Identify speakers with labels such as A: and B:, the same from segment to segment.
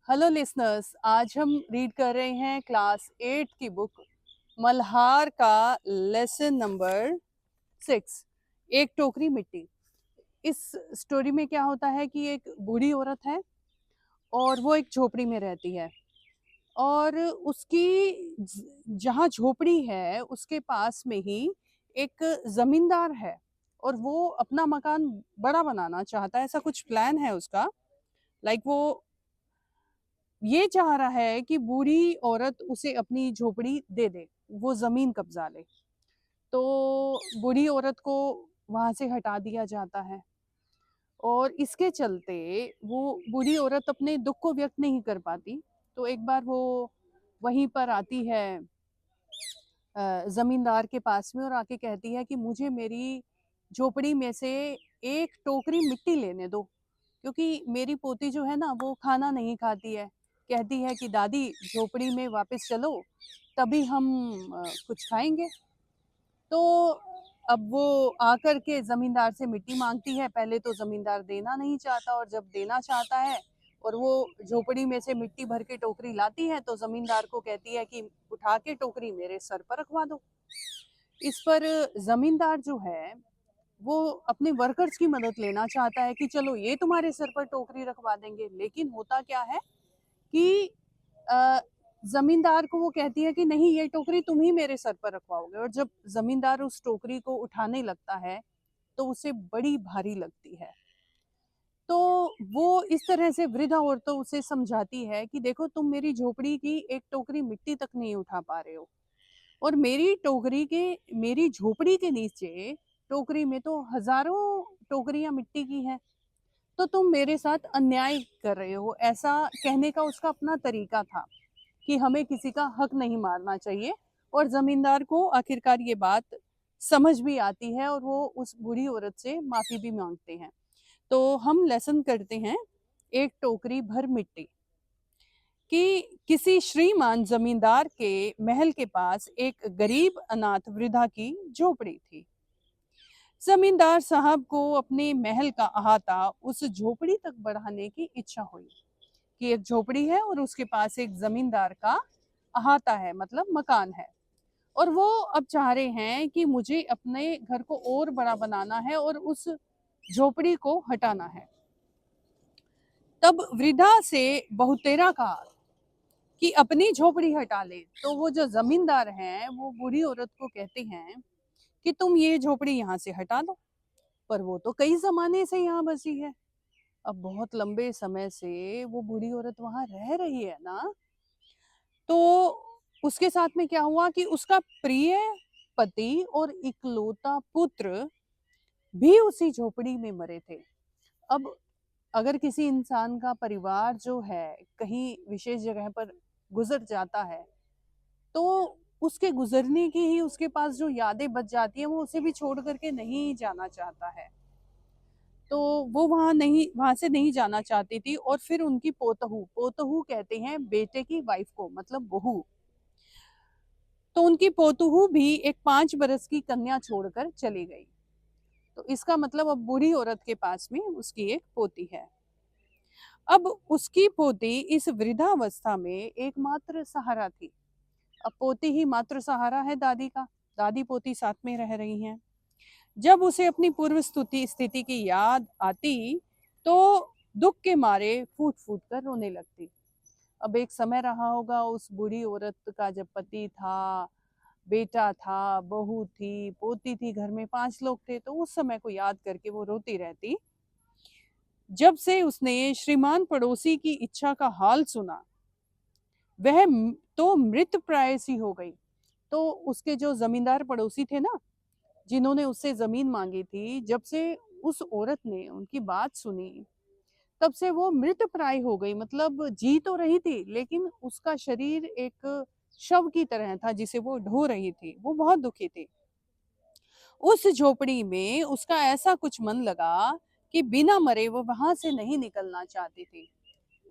A: Hello listeners, आज हम read कर रहे हैं क्लास 8 की बुक मल्हार का लेसन नंबर 6, एक टोकरी मिट्टी। इस स्टोरी में क्या होता है कि एक बूढ़ी औरत है और वो एक झोपड़ी में रहती है और उसकी जहाँ झोपड़ी है उसके पास में ही एक जमींदार है और वो अपना मकान बड़ा बनाना चाहता है। ऐसा कुछ प्लान है उसका। वो ये चाह रहा है कि बूढ़ी औरत उसे अपनी झोपड़ी दे दे, वो जमीन कब्जा ले। तो बूढ़ी औरत को वहां से हटा दिया जाता है और इसके चलते वो बूढ़ी औरत अपने दुख को व्यक्त नहीं कर पाती। तो एक बार वो वहीं पर आती है जमींदार के पास में और आके कहती है कि मुझे मेरी झोपड़ी में से एक टोकरी मिट्टी लेने दो, क्योंकि मेरी पोती जो है ना वो खाना नहीं खाती है। कहती है कि दादी झोपड़ी में वापस चलो, तभी हम कुछ खाएंगे। तो अब वो आकर के जमींदार से मिट्टी मांगती है। पहले तो जमींदार देना नहीं चाहता और जब देना चाहता है और वो झोपड़ी में से मिट्टी भर के टोकरी लाती है तो जमींदार को कहती है कि उठा के टोकरी मेरे सर पर रखवा दो। इस पर जमींदार जो है वो अपने वर्कर्स की मदद लेना चाहता है कि चलो ये तुम्हारे सर पर टोकरी रखवा देंगे। लेकिन होता क्या है कि अ, जमींदार को वो कहती है कि नहीं, ये टोकरी तुम ही मेरे सर पर रखवाओगे। और जब जमींदार उस टोकरी को उठाने लगता है तो उसे बड़ी भारी लगती है। तो वो इस तरह से वृद्धा औरतों उसे समझाती है कि देखो, तुम मेरी झोपड़ी की एक टोकरी मिट्टी तक नहीं उठा पा रहे हो और मेरी झोपड़ी के नीचे टोकरी में तो हजारों टोकरियां मिट्टी की हैं। तो तुम मेरे साथ अन्याय कर रहे हो। ऐसा कहने का उसका अपना तरीका था कि हमें किसी का हक नहीं मारना चाहिए। और जमींदार को आखिरकार ये बात समझ भी आती है और वो उस बूढ़ी औरत से माफी भी मांगते हैं। तो हम लेसन करते हैं एक टोकरी भर मिट्टी कि किसी श्रीमान जमींदार के महल के पास एक गरीब अनाथ वृद्धा की झोपड़ी थी। जमींदार साहब को अपने महल का अहाता उस झोपड़ी तक बढ़ाने की इच्छा हुई कि एक झोपड़ी है और उसके पास एक जमींदार का अहाता है, मतलब मकान है। और वो अब चाह रहे हैं कि मुझे अपने घर को और बड़ा बनाना है और उस झोपड़ी को हटाना है। तब वृद्धा से बहुतेरा कहा कि अपनी झोपड़ी हटा ले। तो वो जो जमींदार हैं वो बूढ़ी औरत को कहते हैं कि तुम ये झोपड़ी यहाँ से हटा दो। पर वो तो कई जमाने से यहाँ बसी है, अब बहुत लंबे समय से वो बूढ़ी औरत वहां रह रही है ना। तो उसके साथ में क्या हुआ कि उसका प्रिय पति और इकलौता पुत्र भी उसी झोपड़ी में मरे थे। अब अगर किसी इंसान का परिवार जो है कहीं विशेष जगह पर गुजर जाता है तो उसके गुजरने की ही उसके पास जो यादें बच जाती हैं वो उसे भी छोड़ करके नहीं जाना चाहता है। तो वो वहां से नहीं जाना चाहती थी। और फिर उनकी पोतहू, पोतहू कहते हैं बेटे की वाइफ को, मतलब बहू। तो उनकी पोतहू भी एक 5 बरस की कन्या छोड़कर चली गई। तो इसका मतलब अब बूढ़ी औरत के पास में उसकी एक पोती है। अब उसकी पोती इस वृद्धावस्था में एकमात्र सहारा थी। अब पोती ही मात्र सहारा है दादी का। दादी पोती साथ में रह रही हैं। जब उसे अपनी पूर्व स्थिति की याद आती तो दुख के मारे फूट फूट कर रोने लगती। अब एक समय रहा होगा उस बूढ़ी औरत का, जब पति था, बेटा था, बहू थी, पोती थी, घर में 5 लोग थे। तो उस समय को याद करके वो रोती रहती। जब से उसने श्रीमान पड़ोसी की इच्छा का हाल सुना, वह तो मृत प्राय सी हो गई। तो उसके जो जमींदार पड़ोसी थे ना, जिन्होंने उससे जमीन मांगी थी, जब से उस औरत ने उनकी बात सुनी तब से वो मृत प्राय हो गई। मतलब जी तो रही थी लेकिन उसका शरीर एक शव की तरह था जिसे वो ढो रही थी। वो बहुत दुखी थी। उस झोपड़ी में उसका ऐसा कुछ मन लगा कि बिना मरे वो वहां से नहीं निकलना चाहती थी।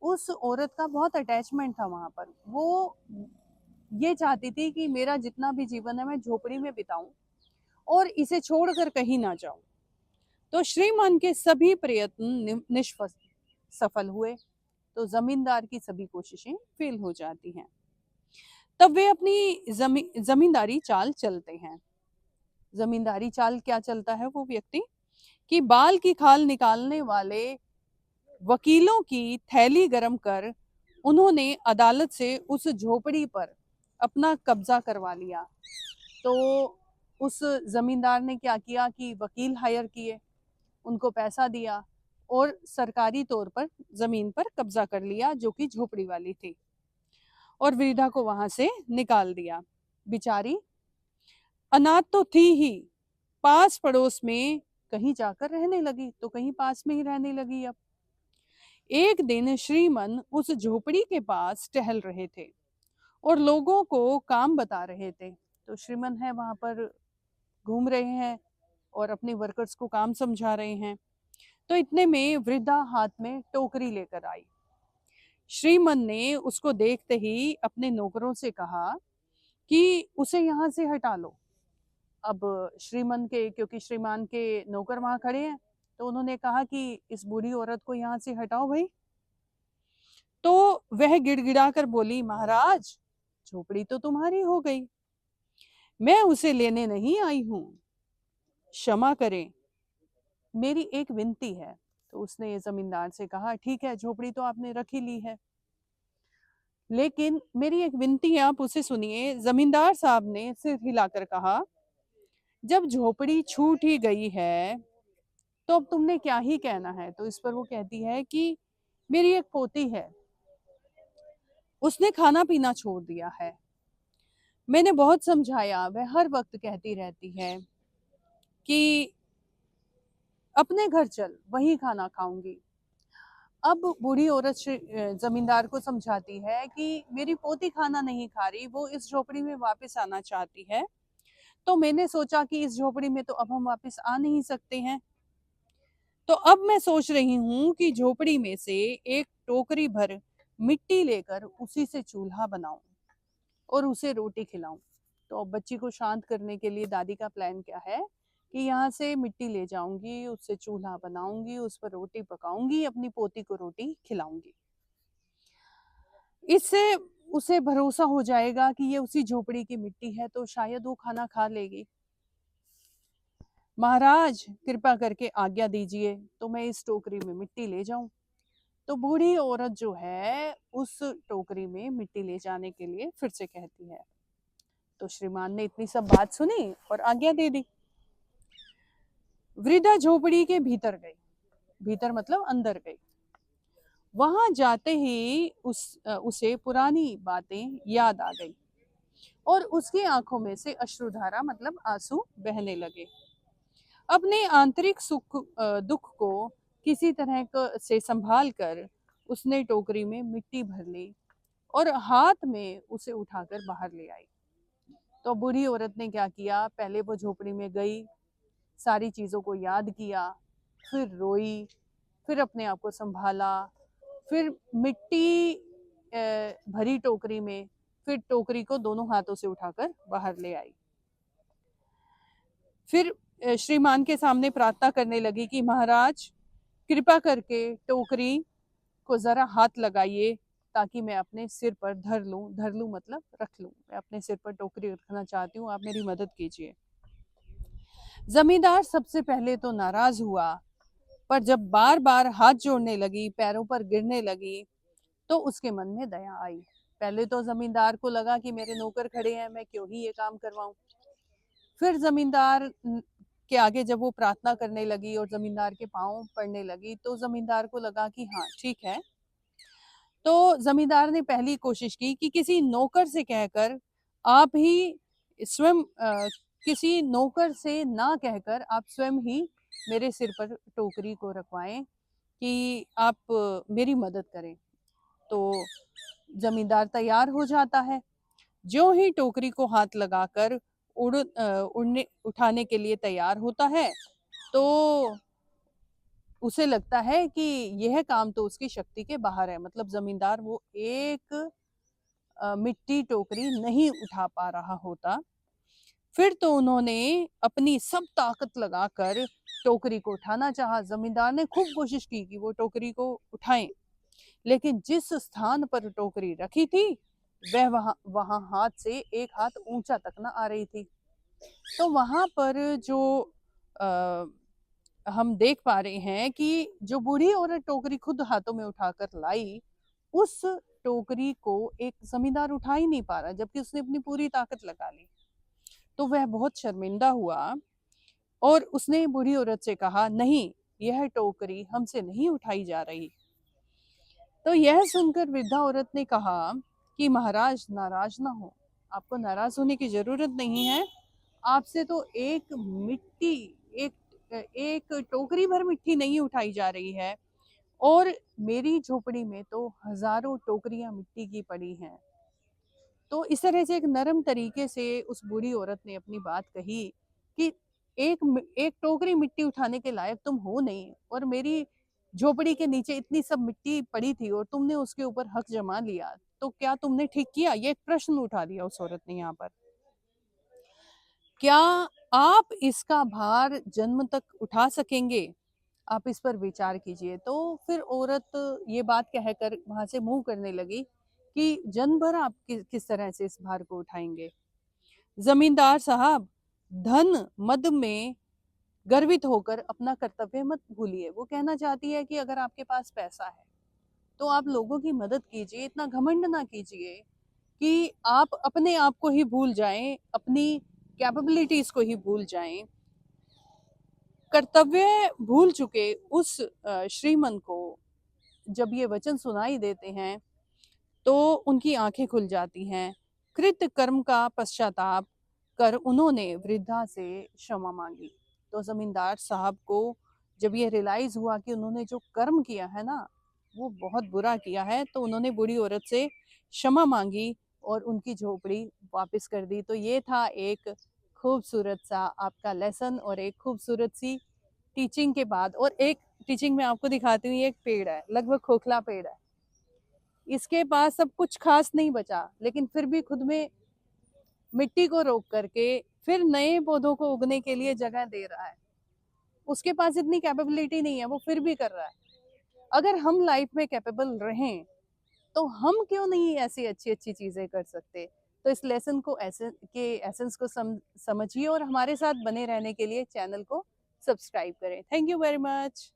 A: उस औरत का बहुत अटैचमेंट था वहां पर। वो ये चाहती थी कि मेरा जितना भी जीवन है मैं झोपड़ी में बिताऊं और इसे छोड़कर कहीं ना जाऊं। तो श्रीमान के सभी प्रयत्न निष्फल सफल हुए। तो जमींदार की सभी कोशिशें फेल हो जाती हैं। तब वे अपनी जमींदारी चाल चलते हैं। जमींदारी चाल क्या चलता है वो व्यक्ति, कि बाल की खाल निकालने वाले वकीलों की थैली गरम कर उन्होंने अदालत से उस झोपड़ी पर अपना कब्जा करवा लिया। तो उस जमींदार ने क्या किया कि वकील हायर किए, उनको पैसा दिया और सरकारी तौर पर जमीन पर कब्जा कर लिया जो कि झोपड़ी वाली थी, और वृद्धा को वहां से निकाल दिया। बेचारी अनाथ तो थी ही, पास पड़ोस में कहीं जाकर रहने लगी, तो कहीं पास में ही रहने लगी। अब एक दिन श्रीमन उस झोपड़ी के पास टहल रहे थे और लोगों को काम बता रहे थे। तो श्रीमन है वहां पर घूम रहे हैं और अपने वर्कर्स को काम समझा रहे हैं। तो इतने में वृद्धा हाथ में टोकरी लेकर आई। श्रीमन ने उसको देखते ही अपने नौकरों से कहा कि उसे यहाँ से हटा लो। अब श्रीमन के, क्योंकि श्रीमान के नौकर वहां खड़े हैं, तो उन्होंने कहा कि इस बूढ़ी औरत को यहाँ से हटाओ भाई। तो वह गिड़गिड़ा कर बोली, महाराज झोपड़ी तो तुम्हारी हो गई, मैं उसे लेने नहीं आई हूं, क्षमा करें, मेरी एक विनती है। तो उसने ये जमींदार से कहा, ठीक है झोपड़ी तो आपने रख ही ली है, लेकिन मेरी एक विनती है, आप उसे सुनिए। जमींदार साहब ने सिर हिलाकर कहा, जब झोपड़ी छूट ही गई है तो अब तुमने क्या ही कहना है। तो इस पर वो कहती है कि मेरी एक पोती है, उसने खाना पीना छोड़ दिया है, मैंने बहुत समझाया, वह हर वक्त कहती रहती है कि अपने घर चल, वहीं खाना खाऊंगी। अब बूढ़ी औरत जमींदार को समझाती है कि मेरी पोती खाना नहीं खा रही, वो इस झोपड़ी में वापस आना चाहती है, तो मैंने सोचा कि इस झोपड़ी में तो अब हम वापस आ नहीं सकते हैं, तो अब मैं सोच रही हूँ कि झोपड़ी में से एक टोकरी भर मिट्टी लेकर उसी से चूल्हा बनाऊं और उसे रोटी खिलाऊं। तो अब बच्ची को शांत करने के लिए दादी का प्लान क्या है कि यहाँ से मिट्टी ले जाऊंगी, उससे चूल्हा बनाऊंगी, उस पर रोटी पकाऊंगी, अपनी पोती को रोटी खिलाऊंगी। इससे उसे भरोसा हो जाएगा कि ये उसी झोपड़ी की मिट्टी है, तो शायद वो खाना खा लेगी। महाराज कृपा करके आज्ञा दीजिए तो मैं इस टोकरी में मिट्टी ले जाऊं। तो बूढ़ी औरत जो है उस टोकरी में मिट्टी ले जाने के लिए फिर से कहती है। तो श्रीमान ने इतनी सब बात सुनी और आज्ञा दे दी। वृद्धा झोपड़ी के भीतर गई, भीतर मतलब अंदर गई। वहां जाते ही उसे पुरानी बातें याद आ गई और उसकी आंखों में से अश्रुधारा मतलब आंसू बहने लगे। अपने आंतरिक दुख को किसी तरह से संभाल कर उसने टोकरी में मिट्टी भर ली और हाथ में उसे उठाकर बाहर ले आई। तो बूढ़ी औरत ने क्या किया, पहले वो झोपड़ी में गई, सारी चीजों को याद किया, फिर रोई, फिर अपने आप को संभाला, फिर मिट्टी भरी टोकरी में, फिर टोकरी को दोनों हाथों से उठाकर बाहर ले आई। फिर श्रीमान के सामने प्रार्थना करने लगी कि महाराज कृपा करके टोकरी को जरा हाथ लगाइए ताकि मैं अपने सिर पर धर लूं मतलब रख लूं, मैं अपने सिर पर टोकरी रखना चाहती हूँ, आप मेरी मदद कीजिए। जमींदार सबसे पहले तो नाराज हुआ, पर जब बार बार हाथ जोड़ने लगी, पैरों पर गिरने लगी, तो उसके मन में दया आई। पहले तो जमींदार को लगा कि मेरे नौकर खड़े हैं, मैं क्यों ही ये काम करवाऊं। फिर जमींदार के आगे जब वो प्रार्थना करने लगी और जमींदार के पांव पड़ने लगी, तो जमींदार को लगा कि हाँ ठीक है। तो जमींदार ने पहली कोशिश की कि किसी नौकर से कहकर आप ही स्वयं किसी नौकर से ना कहकर आप स्वयं ही मेरे सिर पर टोकरी को रखवाएं कि आप मेरी मदद करें। तो जमींदार तैयार हो जाता है। जो ही टोकरी को हाथ लगाकर उड़ने उठाने के लिए तैयार होता है, तो उसे लगता है कि यह काम तो उसकी शक्ति के बाहर है, मतलब जमींदार वो एक मिट्टी टोकरी नहीं उठा पा रहा होता। फिर तो उन्होंने अपनी सब ताकत लगाकर टोकरी को उठाना चाहा। जमींदार ने खूब कोशिश की कि वो टोकरी को उठाएं, लेकिन जिस स्थान पर टोकरी रखी थी वह वहां हाथ से एक हाथ ऊंचा तक न आ रही थी। तो वहां पर जो आ, हम देख पा रहे हैं कि जो बूढ़ी औरत टोकरी खुद हाथों में उठाकर लाई, उस टोकरी को एक जमींदार उठा ही नहीं पा रहा, जबकि उसने अपनी पूरी ताकत लगा ली। तो वह बहुत शर्मिंदा हुआ और उसने बूढ़ी औरत से कहा, नहीं, यह टोकरी हमसे नहीं उठाई जा रही। तो यह सुनकर वृद्धा औरत ने कहा कि महाराज नाराज ना हो, आपको नाराज होने की जरूरत नहीं है। आपसे तो एक एक टोकरी भर मिट्टी नहीं उठाई जा रही है, और मेरी झोपड़ी में तो हजारों टोकरियां मिट्टी की पड़ी हैं। तो इस तरह से एक नरम तरीके से उस बूढ़ी औरत ने अपनी बात कही कि एक टोकरी मिट्टी उठाने के लायक तुम हो नहीं, और मेरी झोपड़ी के नीचे इतनी सब मिट्टी पड़ी थी और तुमने उसके ऊपर हक जमा लिया, तो क्या तुमने ठीक किया? ये एक प्रश्न उठा दिया उस औरत ने यहाँ पर। क्या आप इसका भार जन्म तक उठा सकेंगे? आप इस पर विचार कीजिए। तो फिर औरत ये बात कहकर वहां से मुंह करने लगी कि जन्म भर आप किस तरह से इस भार को उठाएंगे? जमींदार साहब, धन मद में गर्वित होकर अपना कर्तव्य मत भूलिए। वो कहना चाहती है कि अगर आपके पास पैसा है तो आप लोगों की मदद कीजिए, इतना घमंड ना कीजिए कि आप अपने आप को ही भूल जाएं, अपनी कैपेबिलिटीज को ही भूल जाएं। कर्तव्य भूल चुके उस श्रीमन को जब ये वचन सुनाई देते हैं तो उनकी आंखें खुल जाती हैं। कृत कर्म का पश्चाताप कर उन्होंने वृद्धा से क्षमा मांगी। तो जमींदार साहब को जब ये रियलाइज हुआ कि उन्होंने जो कर्म किया है ना, वो बहुत बुरा किया है, तो उन्होंने बूढ़ी औरत से क्षमा मांगी और उनकी झोपड़ी वापस कर दी। तो ये था एक खूबसूरत सा आपका लेसन और एक खूबसूरत सी टीचिंग के बाद। और एक टीचिंग में आपको दिखाती हूँ, ये एक पेड़ है, लगभग खोखला पेड़ है, इसके पास सब कुछ खास नहीं बचा, लेकिन फिर भी खुद में मिट्टी को रोक करके फिर नए पौधों को उगने के लिए जगह दे रहा है। उसके पास इतनी कैपेबिलिटी नहीं है, वो फिर भी कर रहा है। अगर हम लाइफ में कैपेबल रहें तो हम क्यों नहीं ऐसी अच्छी अच्छी चीजें कर सकते? तो इस लेसन को एसेंस को समझिए और हमारे साथ बने रहने के लिए चैनल को सब्सक्राइब करें। Thank you very much.